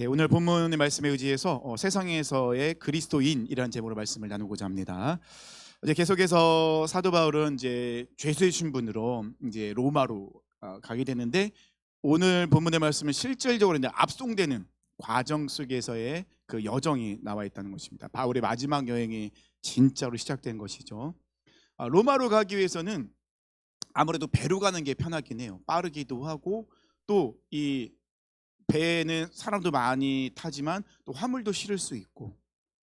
네, 오늘 본문의 말씀에 의지해서 세상에서의 그리스도인이라는 제목으로 말씀을 나누고자 합니다. 이제 계속해서 사도 바울은 이제 죄수의 신분으로 이제 로마로 가게 되는데, 오늘 본문의 말씀은 실질적으로 이제 압송되는 과정 속에서의 그 여정이 나와 있다는 것입니다. 바울의 마지막 여행이 진짜로 시작된 것이죠. 로마로 가기 위해서는 아무래도 배로 가는 게 편하긴 해요. 빠르기도 하고, 또 이 배에는 사람도 많이 타지만 또 화물도 실을 수 있고,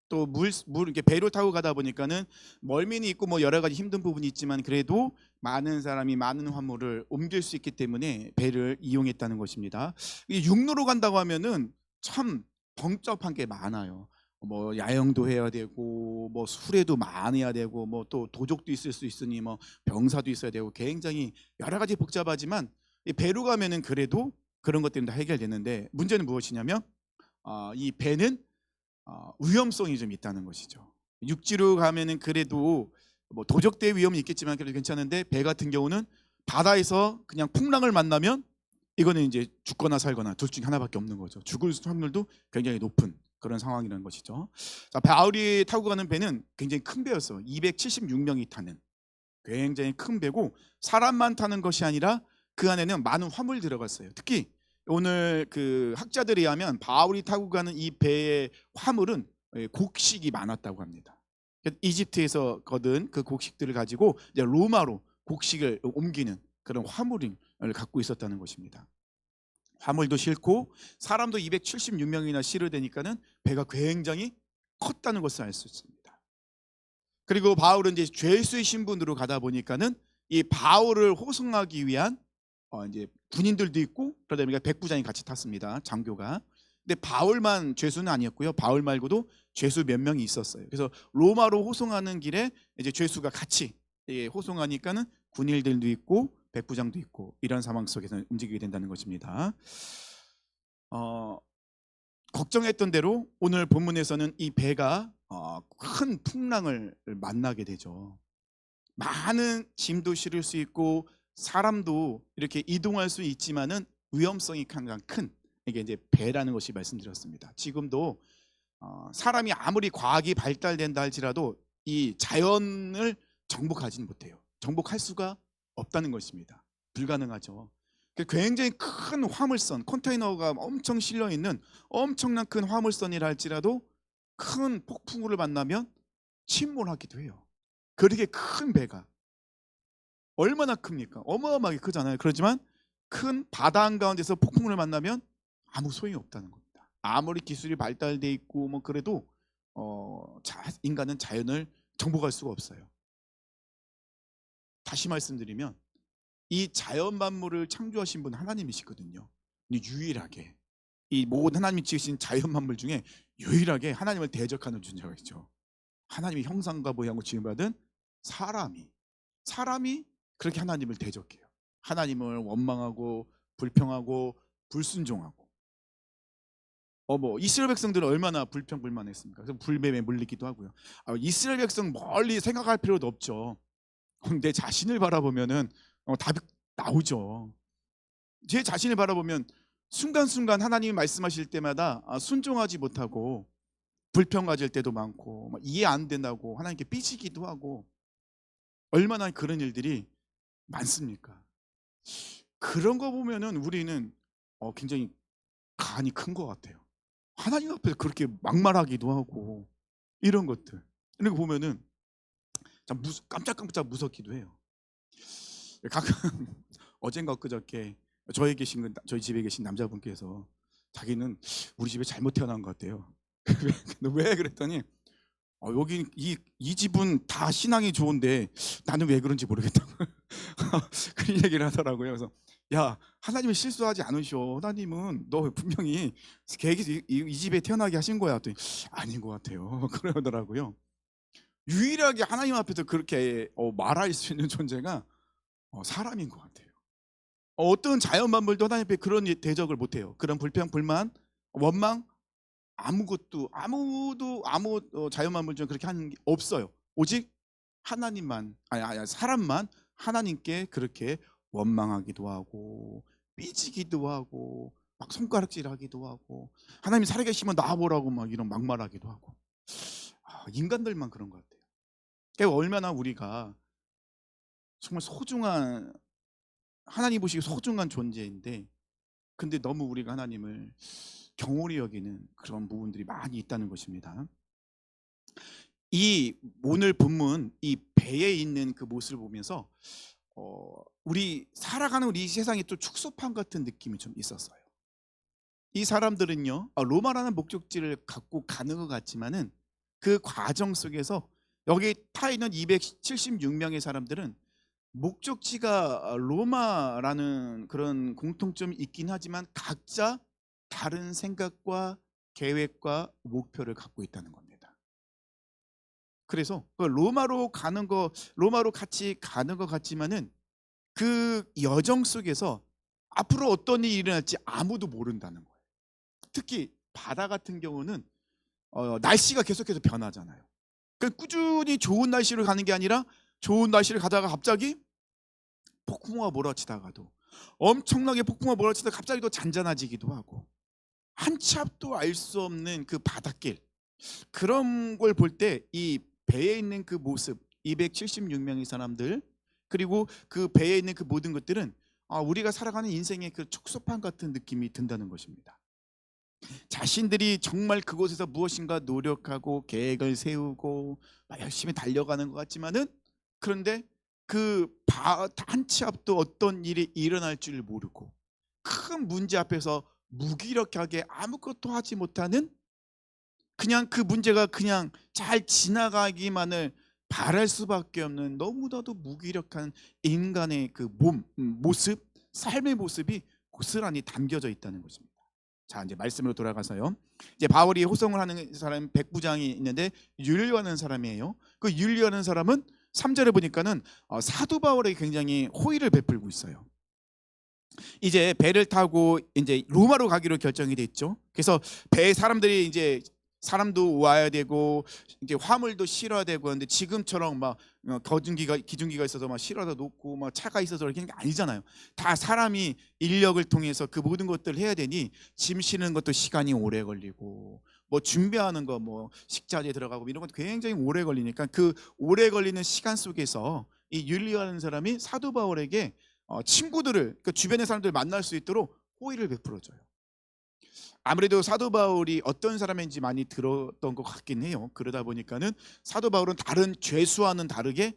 또 물 이렇게 배로 타고 가다 보니까는 멀미는 있고 뭐 여러 가지 힘든 부분이 있지만, 그래도 많은 사람이 많은 화물을 옮길 수 있기 때문에 배를 이용했다는 것입니다. 이 육로로 간다고 하면은 참 번잡한 게 많아요. 뭐 야영도 해야 되고, 뭐 수레도 많이 해야 되고, 뭐 또 도적도 있을 수 있으니 뭐 병사도 있어야 되고, 굉장히 여러 가지 복잡하지만 이 배로 가면은 그래도 그런 것들이 다 해결되는데, 문제는 무엇이냐면 이 배는 위험성이 좀 있다는 것이죠. 육지로 가면은 그래도 뭐 도적대의 위험이 있겠지만 그래도 괜찮은데, 배 같은 경우는 바다에서 그냥 풍랑을 만나면 이거는 이제 죽거나 살거나 둘 중에 하나밖에 없는 거죠. 죽을 확률도 굉장히 높은 그런 상황이라는 것이죠. 자, 바울이 타고 가는 배는 굉장히 큰 배였어요. 276명이 타는 굉장히 큰 배고, 사람만 타는 것이 아니라 그 안에는 많은 화물이 들어갔어요. 특히 오늘 그 학자들에 의하면 바울이 타고 가는 이 배의 화물은 곡식이 많았다고 합니다. 이집트에서 거둔 그 곡식들을 가지고 이제 로마로 곡식을 옮기는 그런 화물을 갖고 있었다는 것입니다. 화물도 싣고 사람도 276명이나 실어야 되니까는 배가 굉장히 컸다는 것을 알 수 있습니다. 그리고 바울은 이제 죄수의 신분으로 가다 보니까는 이 바울을 호송하기 위한 이제 군인들도 있고, 그러다 보니까 백부장이 같이 탔습니다. 장교가. 근데 바울만 죄수는 아니었고요. 바울 말고도 죄수 몇 명이 있었어요. 그래서 로마로 호송하는 길에 이제 죄수가 같이 호송하니까는 군인들도 있고 백부장도 있고, 이런 상황 속에서 움직이게 된다는 것입니다. 어, 걱정했던 대로 오늘 본문에서는 이 배가 큰 풍랑을 만나게 되죠. 많은 짐도 실을 수 있고 사람도 이렇게 이동할 수 있지만은 위험성이 가장 큰, 이게 이제 배라는 것이 말씀드렸습니다. 지금도 사람이 아무리 과학이 발달된다 할지라도 이 자연을 정복하지는 못해요. 정복할 수가 없다는 것입니다. 불가능하죠. 굉장히 큰 화물선, 컨테이너가 엄청 실려 있는 엄청난 큰 화물선이라 할지라도 큰 폭풍우를 만나면 침몰하기도 해요. 그렇게 큰 배가 얼마나 큽니까? 어마어마하게 크잖아요. 그렇지만 큰 바다 한가운데서 폭풍을 만나면 아무 소용이 없다는 겁니다. 아무리 기술이 발달돼 있고 뭐 그래도 인간은 자연을 정복할 수가 없어요. 다시 말씀드리면 이 자연 만물을 창조하신 분 하나님이시거든요. 근데 유일하게 이 모든 하나님이 지으신 자연 만물 중에 유일하게 하나님을 대적하는 존재가 있죠. 하나님의 형상과 모양으로 지음받은 사람이 그렇게 하나님을 대적해요. 하나님을 원망하고 불평하고 불순종하고. 뭐 이스라엘 백성들은 얼마나 불평불만했습니까? 그래서 불뱀에 물리기도 하고요. 이스라엘 백성 멀리 생각할 필요도 없죠. 내 자신을 바라보면은 답이 나오죠. 제 자신을 바라보면 순간순간 하나님이 말씀하실 때마다 순종하지 못하고 불평 가질 때도 많고, 이해 안 된다고 하나님께 삐지기도 하고, 얼마나 그런 일들이 많습니까? 그런 거 보면은 우리는 굉장히 간이 큰 것 같아요. 하나님 앞에서 그렇게 막말하기도 하고 이런 것들, 이런 거 보면은 참 깜짝깜짝 무섭기도 해요. 가끔 어젠가 엊그저께 저희 집에 계신 남자분께서 자기는 우리 집에 잘못 태어난 것 같대요. 왜 그랬더니 여기 이 집은 다 신앙이 좋은데 나는 왜 그런지 모르겠다고 그런 얘기를 하더라고요. 그래서 야, 하나님은 실수하지 않으셔. 하나님은 너 분명히 계획이 이 집에 태어나게 하신 거야. 또 아닌 것 같아요. 그러더라고요. 유일하게 하나님 앞에서 그렇게 말할 수 있는 존재가 사람인 것 같아요. 어떤 자연 만물도 하나님 앞에 그런 대적을 못해요. 그런 불평, 불만, 원망, 아무도 아무 자연 만물 중에 그렇게 하는 게 없어요. 오직 하나님만, 사람만 하나님께 그렇게 원망하기도 하고 삐지기도 하고 막 손가락질하기도 하고 하나님 살아계시면 나와보라고 막 이런 막말하기도 하고 인간들만 그런 것 같아요. 그러니까 얼마나 우리가 정말 소중한 하나님 보시기 소중한 존재인데 근데 너무 우리가 하나님을 경홀히 여기는 그런 부분들이 많이 있다는 것입니다. 이 오늘 본문 이 배에 있는 그 모습을 보면서 우리 살아가는 우리 세상에 또 축소판 같은 느낌이 좀 있었어요. 이 사람들은요 로마라는 목적지를 갖고 가는 것 같지만은 그 과정 속에서 여기 타 있는 276명의 사람들은 목적지가 로마라는 그런 공통점이 있긴 하지만 각자 다른 생각과 계획과 목표를 갖고 있다는 겁니다. 그래서 그 로마로 같이 가는 것 같지만은 그 여정 속에서 앞으로 어떤 일이 일어날지 아무도 모른다는 거예요. 특히 바다 같은 경우는 날씨가 계속해서 변하잖아요. 그러니까 꾸준히 좋은 날씨를 가는 게 아니라 좋은 날씨를 가다가 갑자기 폭풍우가 몰아치다가도 엄청나게 폭풍우가 몰아치다가 갑자기 또 잔잔해지기도 하고 한치 앞도 알 수 없는 그 바닷길 그런 걸 볼 때 이 배에 있는 그 모습 276명의 사람들 그리고 그 배에 있는 그 모든 것들은 우리가 살아가는 인생의 그 촉소판 같은 느낌이 든다는 것입니다. 자신들이 정말 그곳에서 무엇인가 노력하고 계획을 세우고 열심히 달려가는 것 같지만은 그런데 한치 앞도 어떤 일이 일어날 줄 모르고 큰 문제 앞에서 무기력하게 아무것도 하지 못하는 그냥 그 문제가 그냥 잘 지나가기만을 바랄 수밖에 없는 너무나도 무기력한 인간의 그 모습, 삶의 모습이 고스란히 담겨져 있다는 것입니다. 자, 이제 말씀으로 돌아가서요. 이제 바울이 호송을 하는 사람 백부장이 있는데 율리오라는 사람이에요. 그 율리오라는 사람은 3절에 보니까는 사도 바울에게 굉장히 호의를 베풀고 있어요. 이제 배를 타고 이제 로마로 가기로 결정이 됐죠. 그래서 배에 사람들이 이제 사람도 와야 되고 이제 화물도 실어야 되고 그런데 지금처럼 막 기중기가 있어서 막 실어다 놓고 막 차가 있어서 그렇게 하는 게 아니잖아요. 다 사람이 인력을 통해서 그 모든 것들을 해야 되니 짐 실는 것도 시간이 오래 걸리고 뭐 준비하는 거 뭐 식자재 들어가고 이런 것도 굉장히 오래 걸리니까 그 오래 걸리는 시간 속에서 이 율리오라는 사람이 사도 바울에게 친구들을 그러니까 주변의 사람들을 만날 수 있도록 호의를 베풀어줘요. 아무래도 사도 바울이 어떤 사람인지 많이 들었던 것 같긴 해요. 그러다 보니까는 사도 바울은 다른 죄수와는 다르게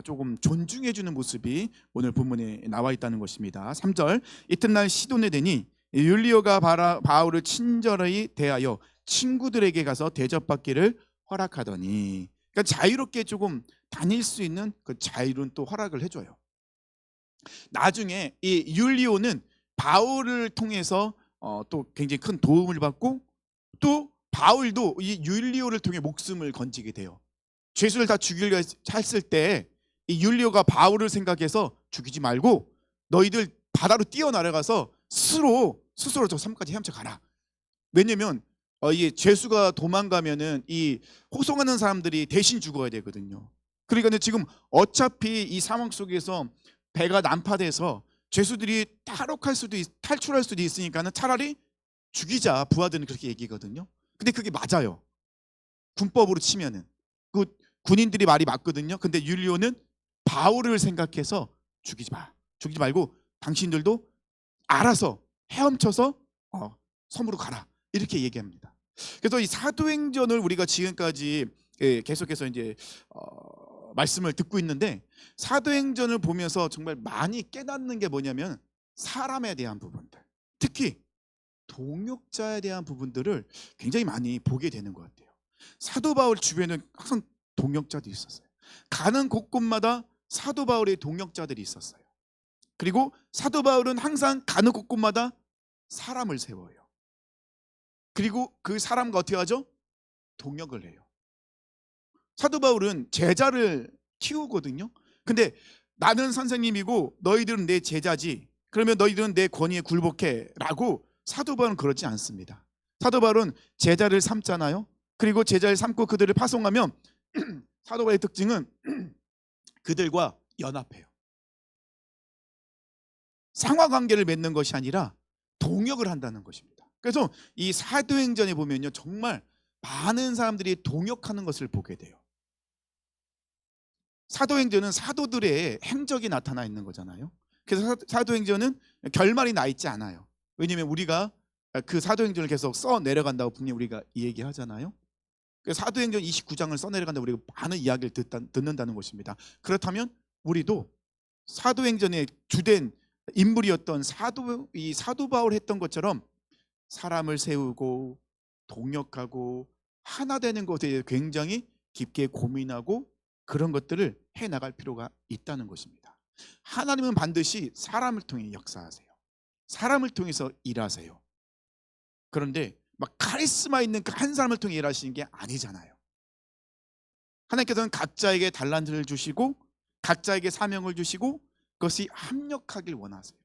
조금 존중해주는 모습이 오늘 본문에 나와 있다는 것입니다. 3절 이튿날 시돈에 되니 율리오가 바울을 친절히 대하여 친구들에게 가서 대접받기를 허락하더니 그러니까 자유롭게 조금 다닐 수 있는 그 자유는 또 허락을 해줘요. 나중에 이 율리오는 바울을 통해서 또 굉장히 큰 도움을 받고 또 바울도 이 율리오를 통해 목숨을 건지게 돼요. 죄수를 다 죽이려 했을 때 이 율리오가 바울을 생각해서 죽이지 말고 너희들 바다로 뛰어내려가서 스스로 저 섬까지 헤엄쳐 가라. 왜냐면 이 죄수가 도망가면은 이 호송하는 사람들이 대신 죽어야 되거든요. 그러니까 지금 어차피 이 상황 속에서 배가 난파돼서 죄수들이 탈출할 수도 있으니까는 차라리 죽이자. 부하들은 그렇게 얘기거든요. 근데 그게 맞아요. 군법으로 치면은 그 군인들이 말이 맞거든요. 근데 율리오는 바울을 생각해서 죽이지 말고 당신들도 알아서 헤엄쳐서 섬으로 가라. 이렇게 얘기합니다. 그래서 이 사도행전을 우리가 지금까지 계속해서 이제 말씀을 듣고 있는데 사도행전을 보면서 정말 많이 깨닫는 게 뭐냐면 사람에 대한 부분들, 특히 동역자에 대한 부분들을 굉장히 많이 보게 되는 것 같아요. 사도 바울 주변에는 항상 동역자들이 있었어요. 가는 곳곳마다 사도 바울의 동역자들이 있었어요. 그리고 사도 바울은 항상 가는 곳곳마다 사람을 세워요. 그리고 그 사람과 어떻게 하죠? 동역을 해요. 사도 바울은 제자를 키우거든요. 근데 나는 선생님이고 너희들은 내 제자지. 그러면 너희들은 내 권위에 굴복해 라고 사도 바울은 그러지 않습니다. 사도 바울은 제자를 삼잖아요. 그리고 제자를 삼고 그들을 파송하면 사도 바울의 특징은 그들과 연합해요. 상하 관계를 맺는 것이 아니라 동역을 한다는 것입니다. 그래서 이 사도행전에 보면요, 정말 많은 사람들이 동역하는 것을 보게 돼요. 사도행전은 사도들의 행적이 나타나 있는 거잖아요. 그래서 사도행전은 결말이 나 있지 않아요. 왜냐하면 우리가 그 사도행전을 계속 써 내려간다고 분명히 우리가 이 얘기하잖아요. 사도행전 29장을 써 내려간다고 우리가 많은 이야기를 듣는다는 것입니다. 그렇다면 우리도 사도행전의 주된 인물이었던 이 사도 바울 했던 것처럼 사람을 세우고 동역하고 하나 되는 것에 대해 굉장히 깊게 고민하고 그런 것들을 해 나갈 필요가 있다는 것입니다. 하나님은 반드시 사람을 통해 역사하세요. 사람을 통해서 일하세요. 그런데 막 카리스마 있는 그 한 사람을 통해 일하시는 게 아니잖아요. 하나님께서는 각자에게 달란트를 주시고 각자에게 사명을 주시고 그것이 합력하길 원하세요.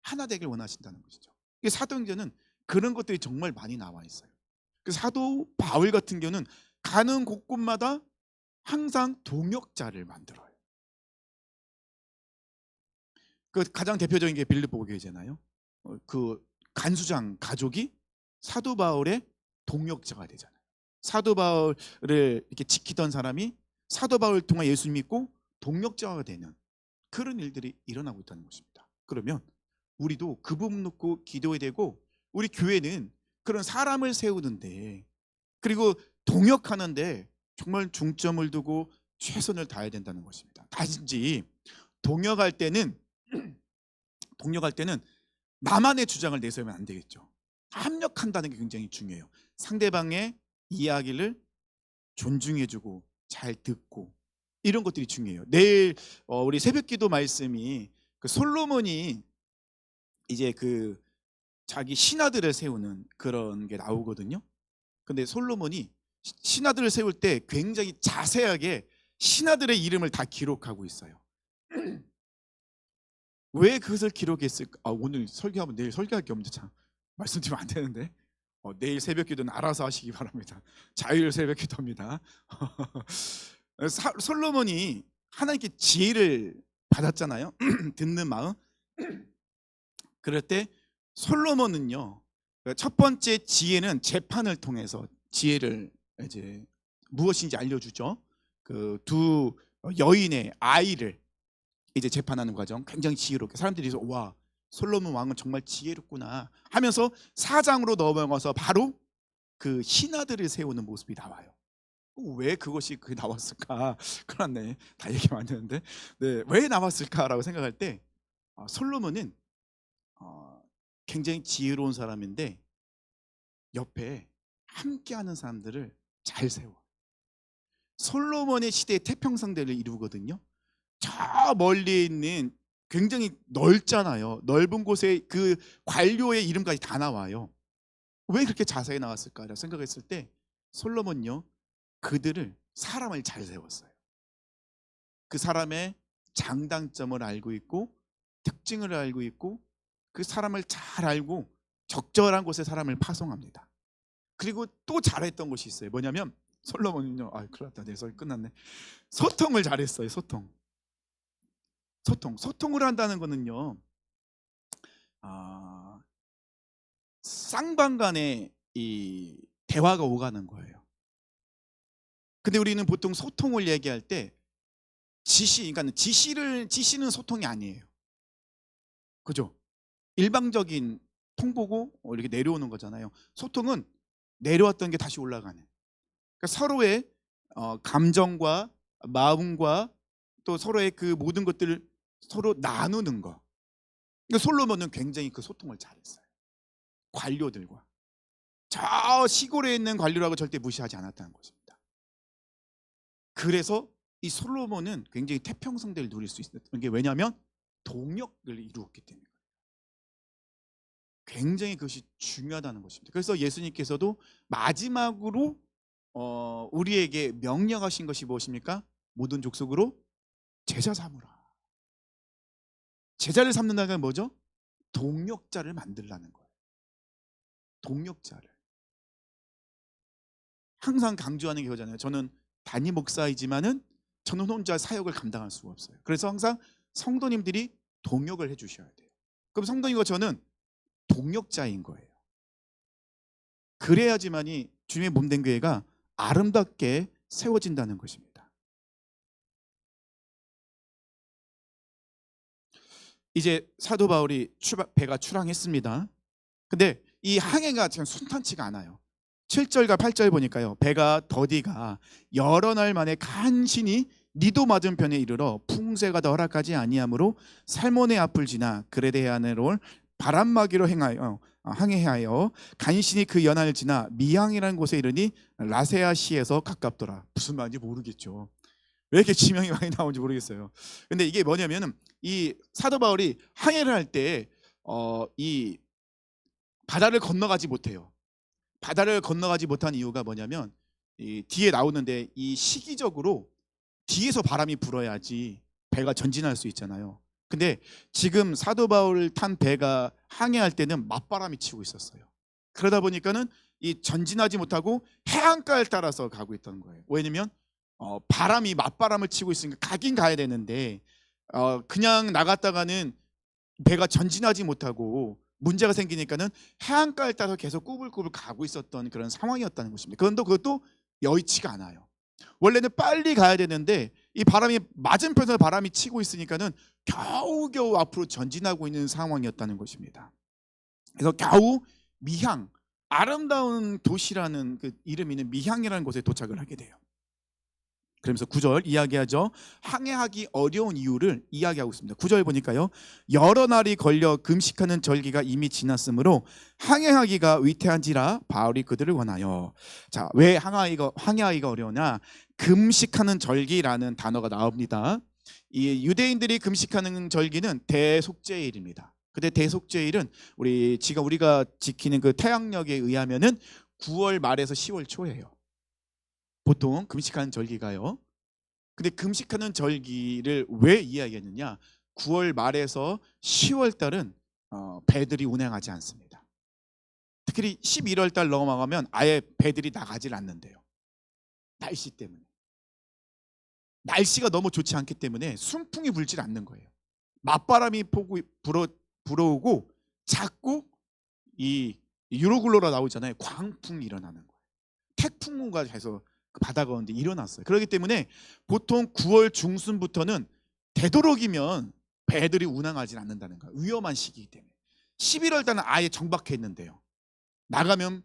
하나 되길 원하신다는 것이죠. 사도행전은 그런 것들이 정말 많이 나와 있어요. 사도 바울 같은 경우는 가는 곳곳마다 항상 동역자를 만들어요. 그 가장 대표적인 게 빌립보 교회잖아요. 그 간수장 가족이 사도 바울의 동역자가 되잖아요. 사도 바울을 이렇게 지키던 사람이 사도 바울을 통해 예수 믿고 동역자가 되는 그런 일들이 일어나고 있다는 것입니다. 그러면 우리도 그 부분 놓고 기도해야 되고, 우리 교회는 그런 사람을 세우는데 그리고 동역하는데 정말 중점을 두고 최선을 다해야 된다는 것입니다. 단지 동역할 때는 나만의 주장을 내세우면 안 되겠죠. 합력한다는 게 굉장히 중요해요. 상대방의 이야기를 존중해주고 잘 듣고 이런 것들이 중요해요. 내일 우리 새벽기도 말씀이 그 솔로몬이 이제 그 자기 신하들을 세우는 그런 게 나오거든요. 근데 솔로몬이 신하들을 세울 때 굉장히 자세하게 신하들의 이름을 다 기록하고 있어요. 왜 그것을 기록했을까? 오늘 설교하면 내일 설교할 게 없는데 참 말씀드리면 안 되는데 내일 새벽기도는 알아서 하시기 바랍니다. 자율 새벽기도입니다. 솔로몬이 하나님께 지혜를 받았잖아요. 듣는 마음. 그럴 때 솔로몬은요, 첫 번째 지혜는 재판을 통해서 지혜를 이제 무엇인지 알려주죠. 그 두 여인의 아이를 이제 재판하는 과정 굉장히 지혜롭게 사람들이 와, 솔로몬 왕은 정말 지혜롭구나 하면서 사장으로 넘어가서 바로 그 신하들을 세우는 모습이 나와요. 왜 그것이 나왔을까? 그렇네, 다 얘기하면 안 되는데, 네, 왜 나왔을까라고 생각할 때 솔로몬은 굉장히 지혜로운 사람인데 옆에 함께하는 사람들을 잘 세워. 솔로몬의 시대의 태평성대를 이루거든요. 저 멀리에 있는 굉장히 넓잖아요. 넓은 곳에 그 관료의 이름까지 다 나와요. 왜 그렇게 자세히 나왔을까라고 생각했을 때 솔로몬요, 그들을 사람을 잘 세웠어요. 그 사람의 장단점을 알고 있고 특징을 알고 있고 그 사람을 잘 알고 적절한 곳에 사람을 파송합니다. 그리고 또 잘했던 것이 있어요. 뭐냐면 솔로몬은요, 큰일 났다, 내 설 끝났네. 소통을 잘했어요. 소통을 한다는 거는요, 쌍방간의 이 대화가 오가는 거예요. 근데 우리는 보통 소통을 얘기할 때 그러니까 지시는 소통이 아니에요. 그죠? 일방적인 통보고 이렇게 내려오는 거잖아요. 소통은 내려왔던 게 다시 올라가는. 그러니까 서로의 감정과 마음과 또 서로의 그 모든 것들을 서로 나누는 거. 그러니까 솔로몬은 굉장히 그 소통을 잘했어요. 관료들과. 저 시골에 있는 관료라고 절대 무시하지 않았다는 것입니다. 그래서 이 솔로몬은 굉장히 태평성대를 누릴 수 있었던 게 왜냐하면 동역을 이루었기 때문에. 굉장히 그것이 중요하다는 것입니다. 그래서 예수님께서도 마지막으로 우리에게 명령하신 것이 무엇입니까? 모든 족속으로 제자 삼으라. 제자를 삼는다는 건 뭐죠? 동역자를 만들라는 거예요. 동역자를. 항상 강조하는 게 그거잖아요. 저는 단임 목사이지만은 저는 혼자 사역을 감당할 수가 없어요. 그래서 항상 성도님들이 동역을 해주셔야 돼요. 그럼 성도님과 저는 동력자인 거예요. 그래야지만이 주님의 몸된 교회가 아름답게 세워진다는 것입니다. 이제 사도 바울이 배가 출항했습니다. 근데 이 항해가 지금 순탄치가 않아요. 7절과 8절 보니까요, 배가 더디가 여러 날 만에 간신히 니도 맞은편에 이르러 풍세가 더 허락하지 아니하므로 살몬의 앞을 지나 그레데 해안으로 올 바람막이로 항해하여 간신히 그 연안을 지나 미항이라는 곳에 이르니 라세아시에서 가깝더라. 무슨 말인지 모르겠죠. 왜 이렇게 지명이 많이 나오는지 모르겠어요. 근데 이게 뭐냐면은 이 사도 바울이 항해를 할 때 이 바다를 건너가지 못해요. 바다를 건너가지 못한 이유가 뭐냐면 이 뒤에 나오는데 이 시기적으로 뒤에서 바람이 불어야지 배가 전진할 수 있잖아요. 근데 지금 사도 바울 탄 배가 항해할 때는 맞바람이 치고 있었어요. 그러다 보니까는 이 전진하지 못하고 해안가를 따라서 가고 있던 거예요. 왜냐면 바람이 맞바람을 치고 있으니까 가긴 가야 되는데 그냥 나갔다가는 배가 전진하지 못하고 문제가 생기니까는 해안가를 따라서 계속 꾸불꾸불 가고 있었던 그런 상황이었다는 것입니다. 그런데 그것도 여의치가 않아요. 원래는 빨리 가야 되는데 이 바람이 맞은편에서 바람이 치고 있으니까는 겨우겨우 앞으로 전진하고 있는 상황이었다는 것입니다. 그래서 겨우 미향, 아름다운 도시라는 그 이름이 있는 미향이라는 곳에 도착을 하게 돼요. 그러면서 9절 이야기하죠. 항해하기 어려운 이유를 이야기하고 있습니다. 9절 보니까요, 여러 날이 걸려 금식하는 절기가 이미 지났으므로 항해하기가 위태한지라 바울이 그들을 원하여. 자, 왜 항해하기가 어려우냐? 금식하는 절기라는 단어가 나옵니다. 이 유대인들이 금식하는 절기는 대속죄일입니다. 근데 대속죄일은 지금 우리가 지키는 그 태양력에 의하면은 9월 말에서 10월 초예요. 보통 금식하는 절기가요. 근데 금식하는 절기를 왜 이야기했느냐? 9월 말에서 10월 달은 배들이 운행하지 않습니다. 특히 11월 달 넘어가면 아예 배들이 나가질 않는데요. 날씨 때문에. 날씨가 너무 좋지 않기 때문에 순풍이 불질 않는 거예요. 맞바람이 불어오고 자꾸 이 유로글로라 나오잖아요. 광풍이 일어나는 거예요. 태풍과 해서 바다 가운데 일어났어요. 그렇기 때문에 보통 9월 중순부터는 되도록이면 배들이 운항하지 않는다는 거예요. 위험한 시기이기 때문에. 11월 달은 아예 정박해 있는데요. 나가면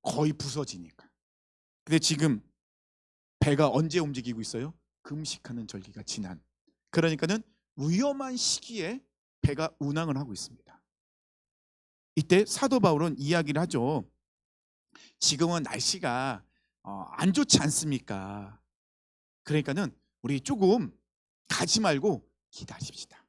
거의 부서지니까. 근데 지금 배가 언제 움직이고 있어요? 금식하는 절기가 지난. 그러니까는 위험한 시기에 배가 운항을 하고 있습니다. 이때 사도 바울은 이야기를 하죠. 지금은 날씨가 안 좋지 않습니까? 그러니까는 우리 조금 가지 말고 기다립시다.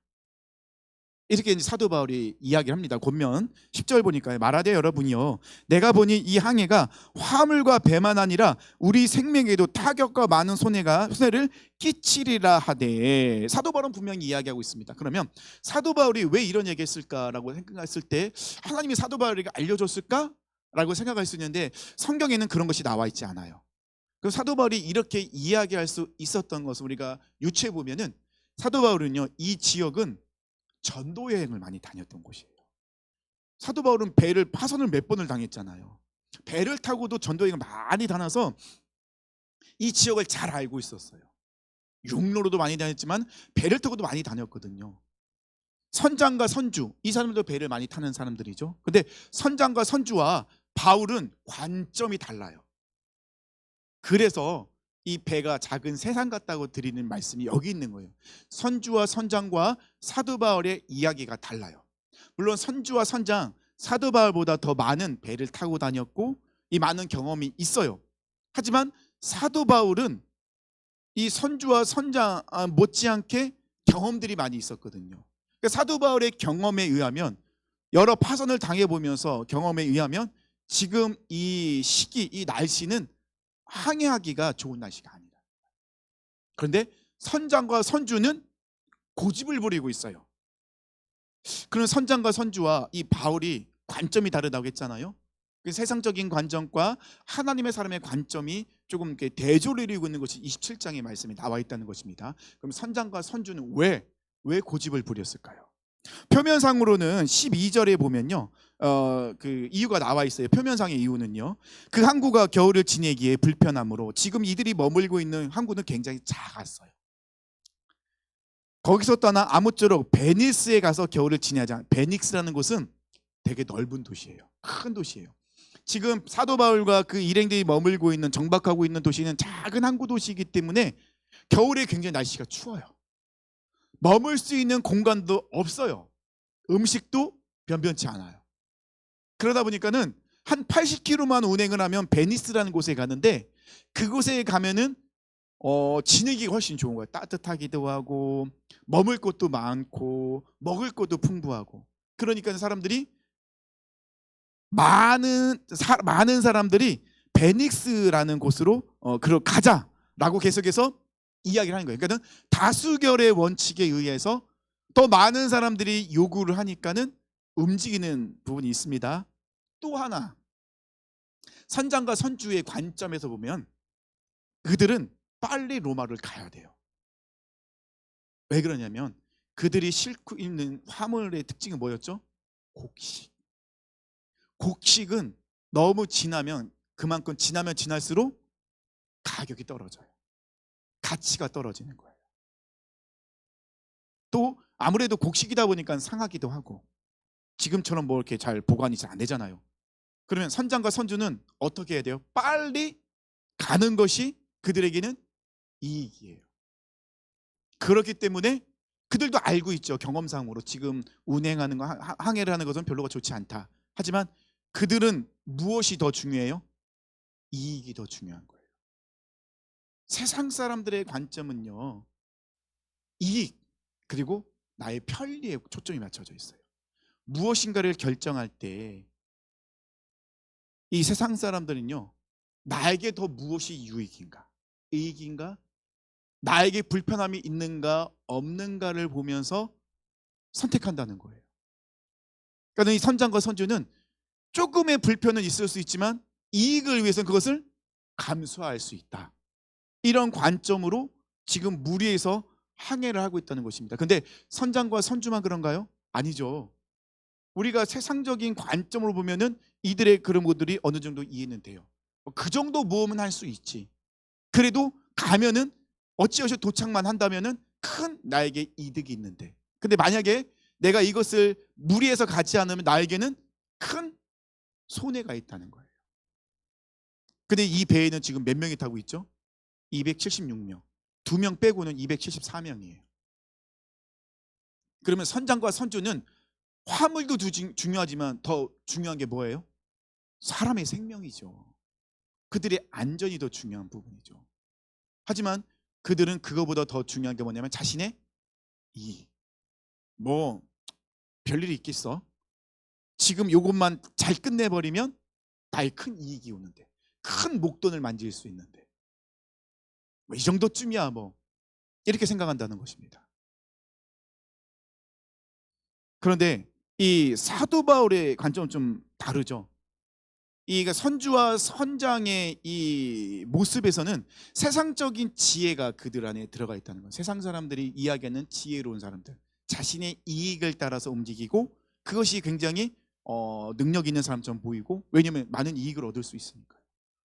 이렇게 이제 사도 바울이 이야기를 합니다. 권면 10절 보니까요, 말하되 여러분이요, 내가 보니 이 항해가 화물과 배만 아니라 우리 생명에도 타격과 많은 손해를 끼치리라 하되. 사도 바울은 분명히 이야기하고 있습니다. 그러면 사도 바울이 왜 이런 얘기했을까라고 생각했을 때 하나님이 사도 바울에게 알려줬을까? 라고 생각할 수 있는데 성경에는 그런 것이 나와 있지 않아요. 그 사도 바울이 이렇게 이야기할 수 있었던 것을 우리가 유추해 보면은 사도 바울은요, 이 지역은 전도 여행을 많이 다녔던 곳이에요. 사도 바울은 배를 파선을 몇 번을 당했잖아요. 배를 타고도 전도 여행을 많이 다녀서 이 지역을 잘 알고 있었어요. 육로로도 많이 다녔지만 배를 타고도 많이 다녔거든요. 선장과 선주, 이 사람들도 배를 많이 타는 사람들이죠. 근데 선장과 선주와 바울은 관점이 달라요. 그래서 이 배가 작은 세상 같다고 드리는 말씀이 여기 있는 거예요. 선주와 선장과 사도 바울의 이야기가 달라요. 물론 선주와 선장, 사도 바울보다 더 많은 배를 타고 다녔고 이 많은 경험이 있어요. 하지만 사도 바울은 이 선주와 선장 못지않게 경험들이 많이 있었거든요. 그러니까 사도 바울의 경험에 의하면, 여러 파선을 당해보면서 경험에 의하면 지금 이 시기, 이 날씨는 항해하기가 좋은 날씨가 아니다. 그런데 선장과 선주는 고집을 부리고 있어요. 그런 선장과 선주와 이 바울이 관점이 다르다고 했잖아요. 그 세상적인 관점과 하나님의 사람의 관점이 조금 이렇게 대조를 이루고 있는 것이 27장의 말씀에 나와 있다는 것입니다. 그럼 선장과 선주는 왜 고집을 부렸을까요? 표면상으로는 12절에 보면요, 그 이유가 나와 있어요. 표면상의 이유는요. 그 항구가 겨울을 지내기에 불편하므로 지금 이들이 머물고 있는 항구는 굉장히 작았어요. 거기서 떠나 아무쪼록 베니스에 가서 겨울을 지내자. 베닉스라는 곳은 되게 넓은 도시예요. 큰 도시예요. 지금 사도 바울과 그 일행들이 머물고 있는 정박하고 있는 도시는 작은 항구 도시이기 때문에 겨울에 굉장히 날씨가 추워요. 머물 수 있는 공간도 없어요. 음식도 변변치 않아요. 그러다 보니까는 한 80km만 운행을 하면 베니스라는 곳에 가는데 그곳에 가면은 지내기가 훨씬 좋은 거예요. 따뜻하기도 하고 머물 곳도 많고 먹을 것도 풍부하고 그러니까 사람들이 많은 사람들이 베닉스라는 곳으로 가자라고 계속해서 이야기를 하는 거예요. 그러니까 다수결의 원칙에 의해서 더 많은 사람들이 요구를 하니까는 움직이는 부분이 있습니다. 또 하나 선장과 선주의 관점에서 보면 그들은 빨리 로마를 가야 돼요. 왜 그러냐면 그들이 싣고 있는 화물의 특징이 뭐였죠? 곡식. 곡식은 너무 지나면 그만큼 지나면 지날수록 가격이 떨어져요. 가치가 떨어지는 거예요. 또 아무래도 곡식이다 보니까 상하기도 하고 지금처럼 뭐 이렇게 잘 보관이 잘 안 되잖아요. 그러면 선장과 선주는 어떻게 해야 돼요? 빨리 가는 것이 그들에게는 이익이에요. 그렇기 때문에 그들도 알고 있죠. 경험상으로 지금 운행하는 거 항해를 하는 것은 별로가 좋지 않다. 하지만 그들은 무엇이 더 중요해요? 이익이 더 중요한 거예요. 세상 사람들의 관점은요. 이익 그리고 나의 편리에 초점이 맞춰져 있어요. 무엇인가를 결정할 때 이 세상 사람들은요. 나에게 더 무엇이 유익인가? 이익인가? 나에게 불편함이 있는가 없는가를 보면서 선택한다는 거예요. 그러니까 이 선장과 선주는 조금의 불편은 있을 수 있지만 이익을 위해서는 그것을 감수할 수 있다. 이런 관점으로 지금 무리에서 항해를 하고 있다는 것입니다. 근데 선장과 선주만 그런가요? 아니죠. 우리가 세상적인 관점으로 보면은 이들의 그런 것들이 어느 정도 이해는 돼요. 그 정도 모험은 할 수 있지. 그래도 가면은 어찌어찌 도착만 한다면은 큰 나에게 이득이 있는데. 근데 만약에 내가 이것을 무리해서 가지 않으면 나에게는 큰 손해가 있다는 거예요. 근데 이 배에는 지금 몇 명이 타고 있죠? 276명. 2명 빼고는 274명이에요. 그러면 선장과 선주는 화물도 중요하지만 더 중요한 게 뭐예요? 사람의 생명이죠. 그들의 안전이 더 중요한 부분이죠. 하지만 그들은 그거보다 더 중요한 게 뭐냐면 자신의 이익. 뭐 별일이 있겠어? 지금 요것만 잘 끝내버리면 나의 큰 이익이 오는데 큰 목돈을 만질 수 있는데 뭐 이 정도쯤이야 뭐 이렇게 생각한다는 것입니다. 그런데 이 사도 바울의 관점은 좀 다르죠. 이 선주와 선장의 이 모습에서는 세상적인 지혜가 그들 안에 들어가 있다는 거예요. 세상 사람들이 이야기하는 지혜로운 사람들, 자신의 이익을 따라서 움직이고 그것이 굉장히 능력 있는 사람처럼 보이고 왜냐하면 많은 이익을 얻을 수 있으니까,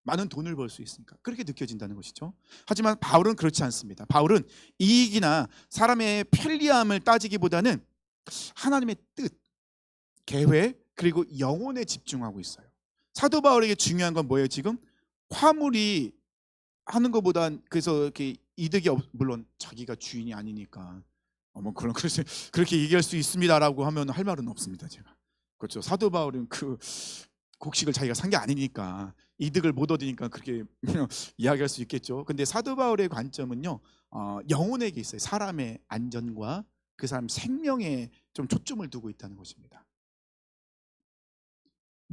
많은 돈을 벌 수 있으니까 그렇게 느껴진다는 것이죠. 하지만 바울은 그렇지 않습니다. 바울은 이익이나 사람의 편리함을 따지기보다는 하나님의 뜻, 계획 그리고 영혼에 집중하고 있어요. 사도 바울에게 중요한 건 뭐예요? 지금 화물이 하는 것보단 그래서 이렇게 이득이 물론 자기가 주인이 아니니까 뭐 그런 그렇게 얘기할 수 있습니다라고 하면 할 말은 없습니다. 제가 그렇죠. 사도 바울은 그 곡식을 자기가 산 게 아니니까 이득을 못 얻으니까 그렇게 이야기할 수 있겠죠. 근데 사도 바울의 관점은요 영혼에게 있어요. 사람의 안전과 그 사람 생명에 좀 초점을 두고 있다는 것입니다.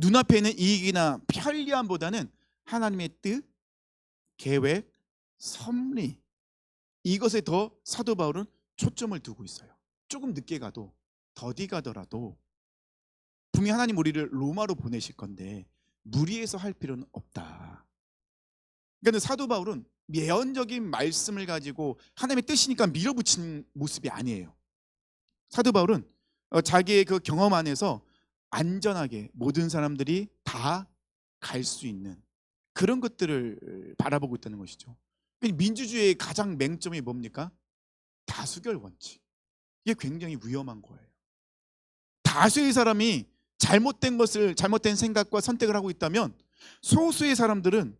눈앞에 있는 이익이나 편리함보다는 하나님의 뜻, 계획, 섭리 이것에 더 사도 바울은 초점을 두고 있어요. 조금 늦게 가도 더디 가더라도 분명히 하나님 우리를 로마로 보내실 건데 무리해서 할 필요는 없다. 그러니까 사도 바울은 예언적인 말씀을 가지고 하나님의 뜻이니까 밀어붙이는 모습이 아니에요. 사도 바울은 자기의 그 경험 안에서 안전하게 모든 사람들이 다 갈 수 있는 그런 것들을 바라보고 있다는 것이죠. 민주주의의 가장 맹점이 뭡니까? 다수결 원칙. 이게 굉장히 위험한 거예요. 다수의 사람이 잘못된 생각과 선택을 하고 있다면 소수의 사람들은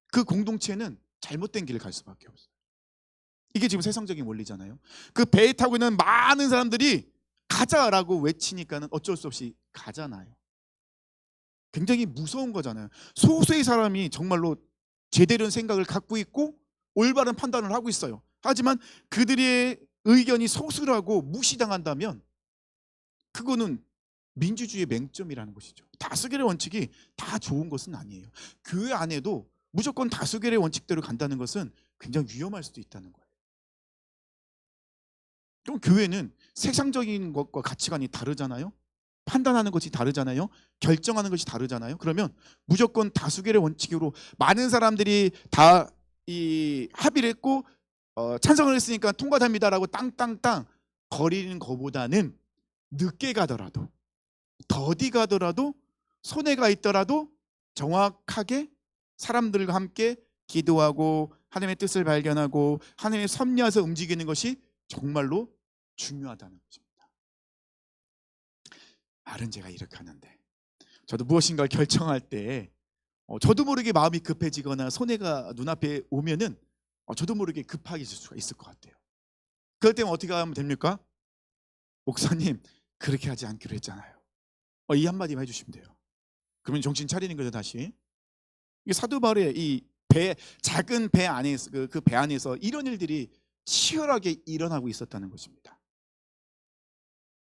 그 공동체는 잘못된 길을 갈 수밖에 없어요. 이게 지금 세상적인 원리잖아요. 그 배에 타고 있는 많은 사람들이 가자라고 외치니까는 어쩔 수 없이 가잖아요. 굉장히 무서운 거잖아요. 소수의 사람이 정말로 제대로 된 생각을 갖고 있고 올바른 판단을 하고 있어요. 하지만 그들의 의견이 소수라고 무시당한다면 그거는 민주주의의 맹점이라는 것이죠. 다수결의 원칙이 다 좋은 것은 아니에요. 교회 안에도 무조건 다수결의 원칙대로 간다는 것은 굉장히 위험할 수도 있다는 거예요. 그럼 교회는 세상적인 것과 가치관이 다르잖아요. 판단하는 것이 다르잖아요. 결정하는 것이 다르잖아요. 그러면 무조건 다수결의 원칙으로 많은 사람들이 다 이 합의를 했고 찬성을 했으니까 통과됩니다라고 땅땅땅 거리는 것보다는 늦게 가더라도 더디 가더라도 손해가 있더라도 정확하게 사람들과 함께 기도하고 하나님의 뜻을 발견하고 하나님의 섭리하서 움직이는 것이 정말로 중요하다는 것입니다. 말은 제가 이렇게 하는데 저도 무엇인가를 결정할 때 저도 모르게 마음이 급해지거나 손해가 눈앞에 오면은 저도 모르게 급해질 수가 있을 것 같아요. 그럴 때면 어떻게 하면 됩니까? 목사님 그렇게 하지 않기로 했잖아요. 이 한마디만 해주시면 돼요. 그러면 정신 차리는 거죠. 다시 이게 사도 바울의 이 배, 작은 배 안에서 그 배 안에서 이런 일들이 치열하게 일어나고 있었다는 것입니다.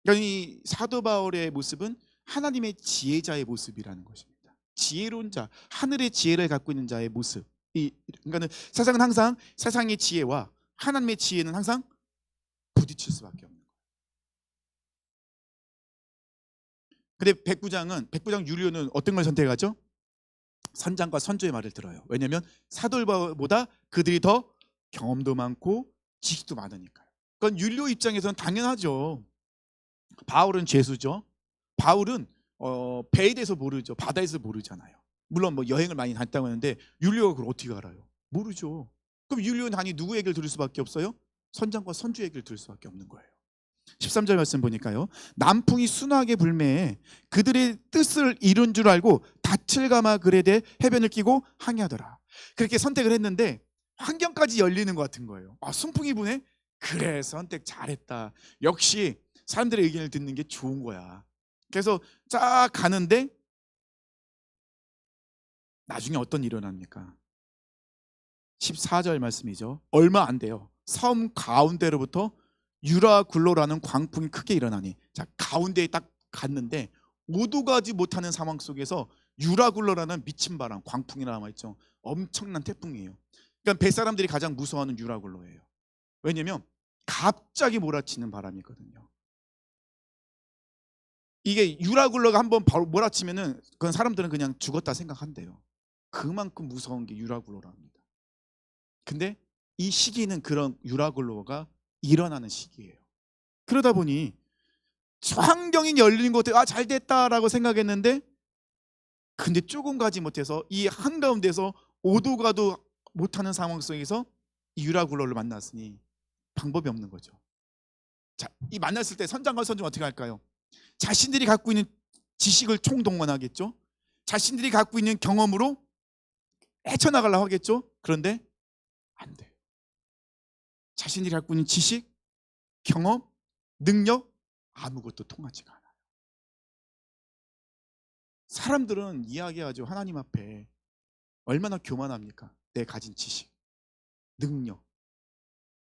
그러니까 이 사도 바울의 모습은 하나님의 지혜자의 모습이라는 것입니다. 지혜로운 자, 하늘의 지혜를 갖고 있는 자의 모습. 그러니까는 세상은 항상 세상의 지혜와 하나님의 지혜는 항상 부딪힐 수밖에 없는 거예요. 근데 백부장 율리오는 어떤 걸 선택하죠? 선장과 선조의 말을 들어요. 왜냐하면 사도보다 그들이 더 경험도 많고 지식도 많으니까요. 그건 율리오 입장에서는 당연하죠. 바울은 죄수죠. 바울은 배에 대해서 모르죠. 바다에서 모르잖아요. 물론 뭐 여행을 많이 다녔다고 하는데 율리오가 그걸 어떻게 알아요? 모르죠. 그럼 율리오는 당연히 누구 얘기를 들을 수밖에 없어요? 선장과 선주 얘기를 들을 수밖에 없는 거예요. 13절 말씀 보니까요. 남풍이 순하게 불매해 그들의 뜻을 이룬 줄 알고 닻을 감아 글에 대해 해변을 끼고 항해하더라. 그렇게 선택을 했는데 환경까지 열리는 것 같은 거예요. 순풍이 부네? 그래 선택 잘했다. 역시 사람들의 의견을 듣는 게 좋은 거야. 그래서 쫙 가는데 나중에 어떤 일이 일어납니까? 14절 말씀이죠. 얼마 안 돼요. 섬 가운데로부터 유라굴로라는 광풍이 크게 일어나니 자 가운데에 딱 갔는데 오도 가지 못하는 상황 속에서 유라굴로라는 미친 바람 광풍이 남아있죠. 엄청난 태풍이에요. 그러니까 뱃사람들이 가장 무서워하는 유라굴로예요. 왜냐면 갑자기 몰아치는 바람이거든요. 이게 유라굴로가 한번 몰아치면은 그건 사람들은 그냥 죽었다 생각한대요. 그만큼 무서운 게 유라굴로랍니다. 근데 이 시기는 그런 유라굴로가 일어나는 시기예요. 그러다 보니 환경이 열리는 것 같아요. 잘 됐다라고 생각했는데 근데 조금 가지 못해서 이 한가운데서 오도 가도 못하는 상황 속에서 이 유라굴로를 만났으니 방법이 없는 거죠. 자, 이 만났을 때 선장과 선주는 어떻게 할까요? 자신들이 갖고 있는 지식을 총동원하겠죠. 자신들이 갖고 있는 경험으로 헤쳐나가려고 하겠죠. 그런데 안 돼요. 자신들이 갖고 있는 지식, 경험, 능력 아무것도 통하지가 않아요. 사람들은 이야기하죠. 하나님 앞에 얼마나 교만합니까? 내 가진 지식, 능력,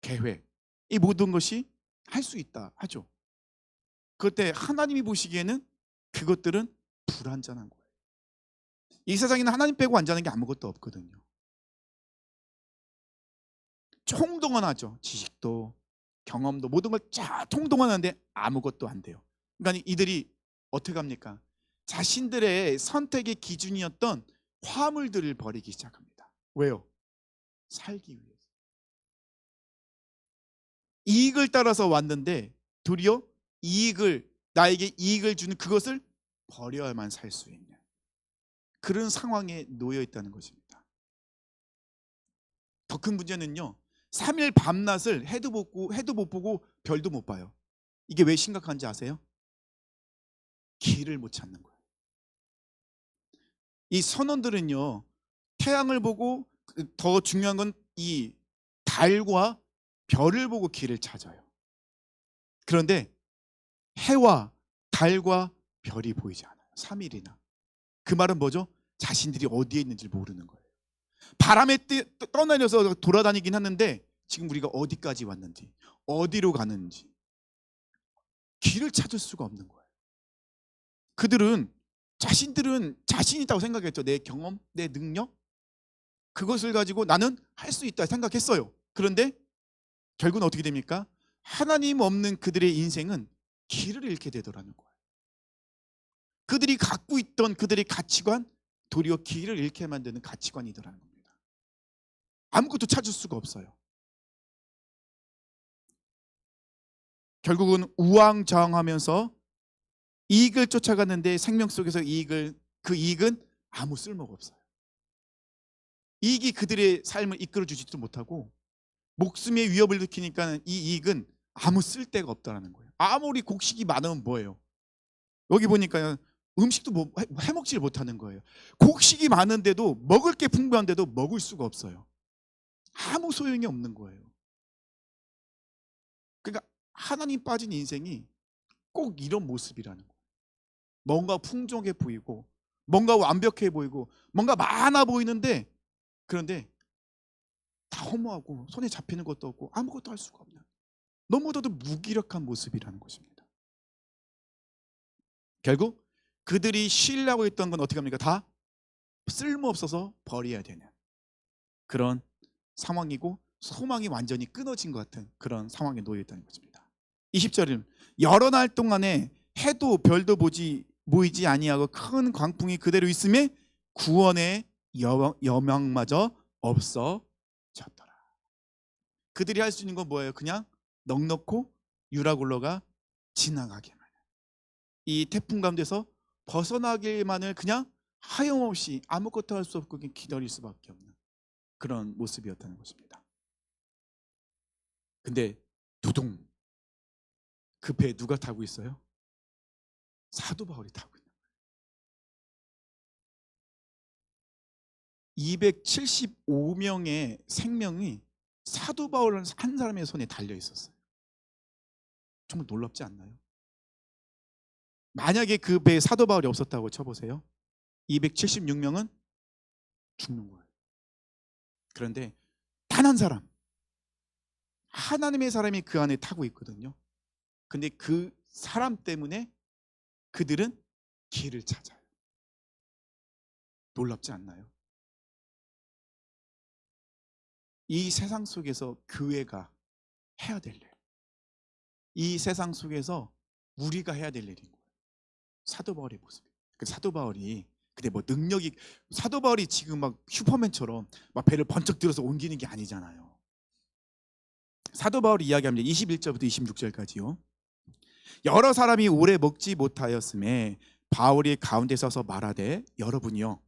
계획 이 모든 것이 할 수 있다 하죠. 그때 하나님이 보시기에는 그것들은 불완전한 거예요. 이 세상에는 하나님 빼고 완전한 게 아무것도 없거든요. 총동원하죠. 지식도 경험도 모든 걸 쫙 총동원하는데 아무것도 안 돼요. 그러니까 이들이 어떻게 합니까? 자신들의 선택의 기준이었던 화물들을 버리기 시작합니다. 왜요? 살기 위해서. 이익을 따라서 왔는데 도리어 나에게 이익을 주는 그것을 버려야만 살 수 있는 그런 상황에 놓여 있다는 것입니다. 더 큰 문제는요, 3일 밤낮을 해도 못 보고 별도 못 봐요. 이게 왜 심각한지 아세요? 길을 못 찾는 거예요. 이 선원들은요, 태양을 보고, 더 중요한 건 이 달과 별을 보고 길을 찾아요. 그런데 해와 달과 별이 보이지 않아요. 3일이나. 그 말은 뭐죠? 자신들이 어디에 있는지 모르는 거예요. 바람에 떠내려서 돌아다니긴 하는데 지금 우리가 어디까지 왔는지, 어디로 가는지 길을 찾을 수가 없는 거예요. 그들은 자신들은 자신 있다고 생각했죠. 내 경험, 내 능력, 그것을 가지고 나는 할 수 있다 생각했어요. 그런데 결국은 어떻게 됩니까? 하나님 없는 그들의 인생은 길을 잃게 되더라는 거예요. 그들이 갖고 있던 그들의 가치관, 도리어 길을 잃게 만드는 가치관이더라는 겁니다. 아무것도 찾을 수가 없어요. 결국은 우왕좌왕하면서 이익을 쫓아갔는데 생명 속에서 그 이익은 아무 쓸모가 없어요. 이익이 그들의 삶을 이끌어 주지도 못하고 목숨의 위협을 느끼니까 이 이익은 아무 쓸데가 없다는 거예요. 아무리 곡식이 많으면 뭐예요? 여기 보니까 음식도 해먹지를 못하는 거예요. 곡식이 많은데도, 먹을 게 풍부한데도 먹을 수가 없어요. 아무 소용이 없는 거예요. 그러니까 하나님 빠진 인생이 꼭 이런 모습이라는 거예요. 뭔가 풍족해 보이고, 뭔가 완벽해 보이고, 뭔가 많아 보이는데, 그런데 다 허무하고 손에 잡히는 것도 없고 아무것도 할 수가 없는, 너무나도 무기력한 모습이라는 것입니다. 결국 그들이 쉬려고 했던 건 어떻게 합니까? 다 쓸모없어서 버려야 되는 그런 상황이고, 소망이 완전히 끊어진 것 같은 그런 상황에 놓여 있다는 것입니다. 20절은 여러 날 동안에 해도 별도 보이지 아니하고 큰 광풍이 그대로 있음에 구원의 여명마저 없어졌더라. 그들이 할 수 있는 건 뭐예요? 그냥 넉넉고 유라굴로가 지나가기만, 이 태풍 가운데서 벗어나기만을 그냥 하염없이 아무것도 할 수 없고 그냥 기다릴 수밖에 없는 그런 모습이었다는 것입니다. 근데 두둥, 그 배에 누가 타고 있어요? 사도 바울이 타고 있는 거예요. 275명의 생명이 사도 바울 한 사람의 손에 달려 있었어요. 정말 놀랍지 않나요? 만약에 그 배에 사도 바울이 없었다고 쳐보세요. 276명은 죽는 거예요. 그런데 단 한 사람, 하나님의 사람이 그 안에 타고 있거든요. 근데 그 사람 때문에 그들은 길을 찾아요. 놀랍지 않나요? 이 세상 속에서 교회가 해야 될 일, 이 세상 속에서 우리가 해야 될 일인 거예요. 사도 바울의 모습. 그 사도 바울이 근데 뭐 능력이, 사도 바울이 지금 막 슈퍼맨처럼 막 배를 번쩍 들어서 옮기는 게 아니잖아요. 사도 바울이 이야기합니다. 21절부터 26절까지요. 여러 사람이 오래 먹지 못하였음에 바울이 가운데 서서 말하되, 여러분이요,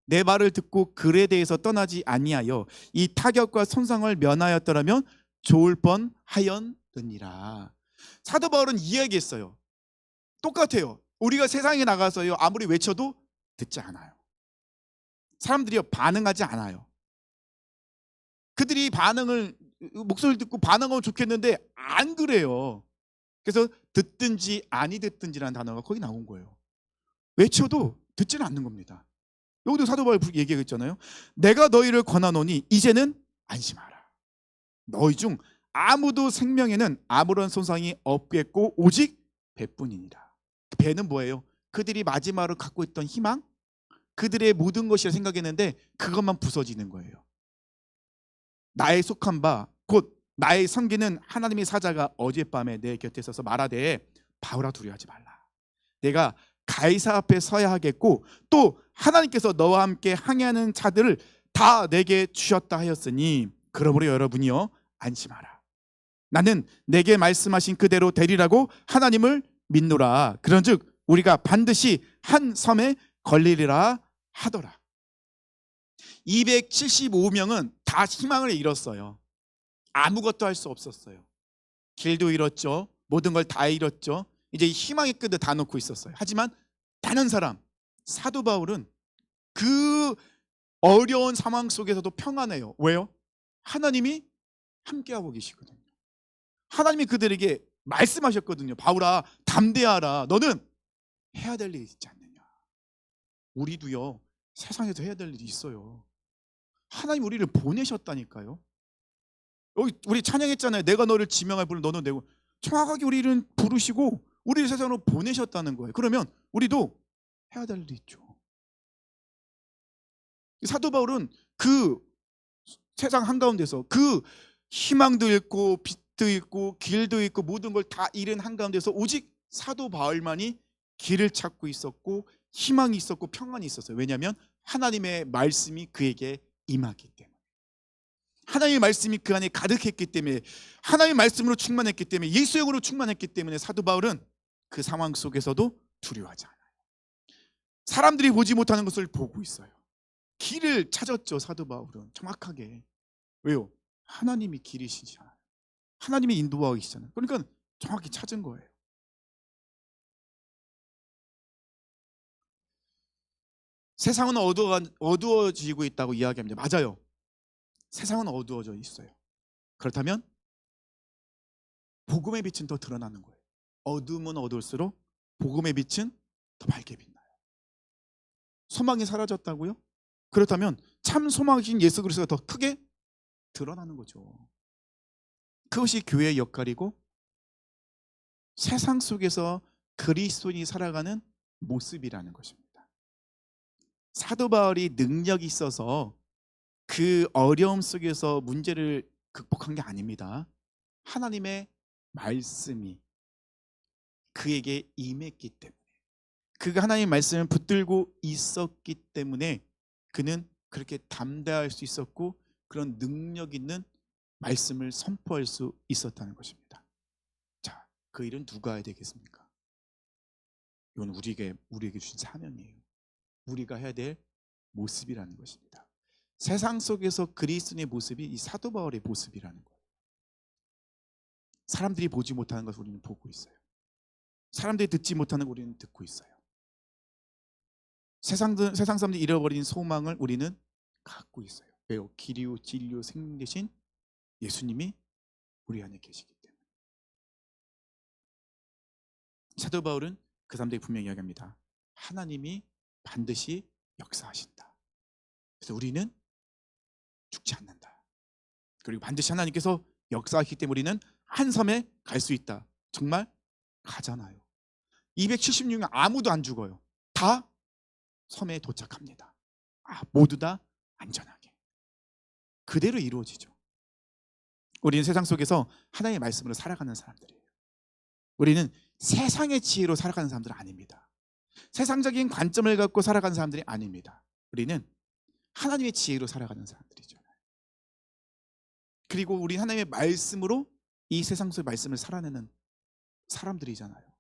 내 말을 듣고 글에 대해서 떠나지 아니하여 이 타격과 손상을 면하였더라면 좋을 뻔하였느니라. 사도 바울은 이야기했어요. 똑같아요. 우리가 세상에 나가서요, 아무리 외쳐도 듣지 않아요. 사람들이 반응하지 않아요. 그들이 목소리를 듣고 반응하면 좋겠는데 안 그래요. 그래서 듣든지 아니 듣든지라는 단어가 거기 나온 거예요. 외쳐도 듣지는 않는 겁니다. 여기도 사도 바울 얘기했잖아요. 내가 너희를 권하노니 이제는 안심하라. 너희 중 아무도 생명에는 아무런 손상이 없겠고 오직 배뿐이니라. 배는 뭐예요? 그들이 마지막으로 갖고 있던 희망, 그들의 모든 것이라 생각했는데 그것만 부서지는 거예요. 나의 속한 바 곧 나의 섬기는 하나님의 사자가 어젯밤에 내 곁에 서서 말하되, 바울아 두려워하지 말라. 내가 가이사 앞에 서야 하겠고 또 하나님께서 너와 함께 항해하는 자들을 다 내게 주셨다 하였으니 그러므로 여러분이요 안심하라. 나는 내게 말씀하신 그대로 되리라고 하나님을 믿노라. 그런즉 우리가 반드시 한 섬에 걸리리라 하더라. 275명은 다 희망을 잃었어요. 아무것도 할 수 없었어요. 길도 잃었죠. 모든 걸 다 잃었죠. 이제 희망의 끈을 다 놓고 있었어요. 하지만 단 한 사람, 사도 바울은 그 어려운 상황 속에서도 평안해요. 왜요? 하나님이 함께하고 계시거든요. 하나님이 그들에게 말씀하셨거든요. 바울아, 담대하라. 너는 해야 될 일이 있지 않느냐. 우리도요, 세상에서 해야 될 일이 있어요. 하나님 우리를 보내셨다니까요. 여기 우리 찬양했잖아요. 내가 너를 지명할 분을 너는 내고. 정확하게 우리를 부르시고 우리를 세상으로 보내셨다는 거예요. 그러면 우리도 해야 될 일이 있죠. 사도 바울은 그 세상 한가운데서 그 희망도 잃고 빛도 잃고 길도 잃고 모든 걸 다 잃은 한가운데서 오직 사도 바울만이 길을 찾고 있었고 희망이 있었고 평안이 있었어요. 왜냐하면 하나님의 말씀이 그에게 임하기 때문에, 하나님의 말씀이 그 안에 가득했기 때문에, 하나님의 말씀으로 충만했기 때문에, 예수의 영으로 충만했기 때문에 사도 바울은 그 상황 속에서도 두려워하지 않아요. 사람들이 보지 못하는 것을 보고 있어요. 길을 찾았죠. 사도 바울은 정확하게. 왜요? 하나님이 길이시잖아요. 하나님이 인도하고 계시잖아요. 그러니까 정확히 찾은 거예요. 세상은 어두워지고 있다고 이야기합니다. 맞아요. 세상은 어두워져 있어요. 그렇다면 복음의 빛은 더 드러나는 거예요. 어둠은 어두울수록 복음의 빛은 더 밝게 빛나요. 소망이 사라졌다고요? 그렇다면 참 소망이신 예수 그리스도가 더 크게 드러나는 거죠. 그것이 교회의 역할이고 세상 속에서 그리스도인이 살아가는 모습이라는 것입니다. 사도 바울이 능력이 있어서 그 어려움 속에서 문제를 극복한 게 아닙니다. 하나님의 말씀이 그에게 임했기 때문에, 그가 하나님의 말씀을 붙들고 있었기 때문에 그는 그렇게 담대할 수 있었고 그런 능력 있는 말씀을 선포할 수 있었다는 것입니다. 자, 그 일은 누가 해야 되겠습니까? 이건 우리에게 주신 사명이에요. 우리가 해야 될 모습이라는 것입니다. 세상 속에서 그리스도인의 모습이 이 사도 바울의 모습이라는 거예요. 사람들이 보지 못하는 것을 우리는 보고 있어요. 사람들이 듣지 못하는 걸 우리는 듣고 있어요. 세상 사람들이 잃어버린 소망을 우리는 갖고 있어요. 왜요? 길이요 진리요 생명 되신 예수님이 우리 안에 계시기 때문에. 사도 바울은 그 사람들이 분명히 이야기합니다. 하나님이 반드시 역사하신다. 그래서 우리는 죽지 않는다. 그리고 반드시 하나님께서 역사하기 때문에 우리는 한 섬에 갈 수 있다. 정말 가잖아요. 276명 아무도 안 죽어요. 다 섬에 도착합니다. 모두 다 안전하게. 그대로 이루어지죠. 우리는 세상 속에서 하나님의 말씀으로 살아가는 사람들이에요. 우리는 세상의 지혜로 살아가는 사람들은 아닙니다. 세상적인 관점을 갖고 살아가는 사람들이 아닙니다. 우리는 하나님의 지혜로 살아가는 사람들이잖아요. 그리고 우리 하나님의 말씀으로 이 세상 속의 말씀을 살아내는 사람들이잖아요.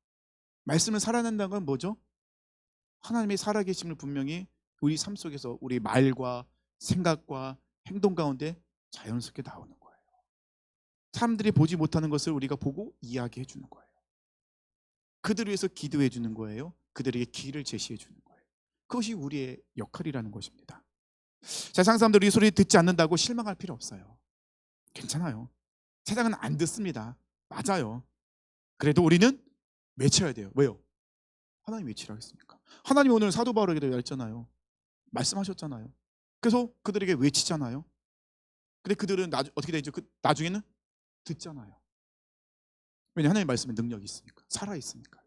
말씀을 살아낸다는 건 뭐죠? 하나님의 살아계심을 분명히 우리 삶 속에서 우리 말과 생각과 행동 가운데 자연스럽게 나오는 거예요. 사람들이 보지 못하는 것을 우리가 보고 이야기해 주는 거예요. 그들을 위해서 기도해 주는 거예요. 그들에게 길을 제시해 주는 거예요. 그것이 우리의 역할이라는 것입니다. 세상 사람들이 우리 소리 듣지 않는다고 실망할 필요 없어요. 괜찮아요. 세상은 안 듣습니다. 맞아요. 그래도 우리는 외쳐야 돼요. 왜요? 하나님 외치라 했습니까? 하나님 오늘 사도 바울에게도 했잖아요. 말씀하셨잖아요. 그래서 그들에게 외치잖아요. 근데 그들은 어떻게 되죠? 나중에는 듣잖아요. 왜냐? 하나님의 말씀에 능력이 있으니까, 살아 있으니까.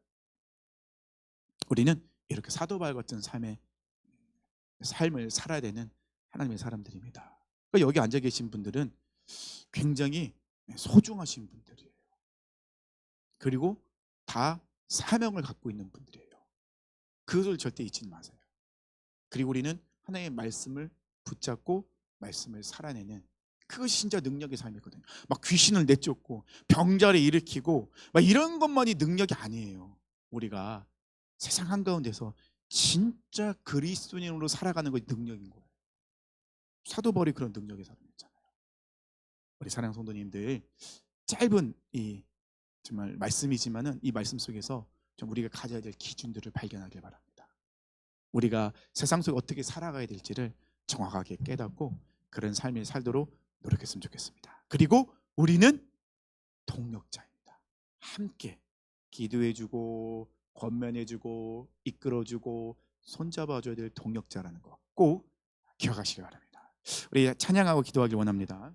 우리는 이렇게 사도 바울 같은 삶을 살아야 되는 하나님의 사람들입니다. 그러니까 여기 앉아 계신 분들은 굉장히 소중하신 분들이에요. 그리고 다 사명을 갖고 있는 분들이에요. 그것을 절대 잊지 마세요. 그리고 우리는 하나님의 말씀을 붙잡고 말씀을 살아내는, 그것이 진짜 능력의 삶이거든요. 막 귀신을 내쫓고 병자를 일으키고 막 이런 것만이 능력이 아니에요. 우리가 세상 한가운데서 진짜 그리스도인으로 살아가는 것이 능력인 거예요. 사도 바울이 그런 능력의 사람이었잖아요. 우리 사랑 성도님들, 짧은 이 정말 말씀이지만은 이 말씀 속에서 좀 우리가 가져야 될 기준들을 발견하길 바랍니다. 우리가 세상 속에 어떻게 살아가야 될지를 정확하게 깨닫고 그런 삶을 살도록 노력했으면 좋겠습니다. 그리고 우리는 동력자입니다. 함께 기도해주고 권면해주고 이끌어주고 손잡아줘야 될 동력자라는 거 꼭 기억하시기 바랍니다. 우리 찬양하고 기도하기 원합니다.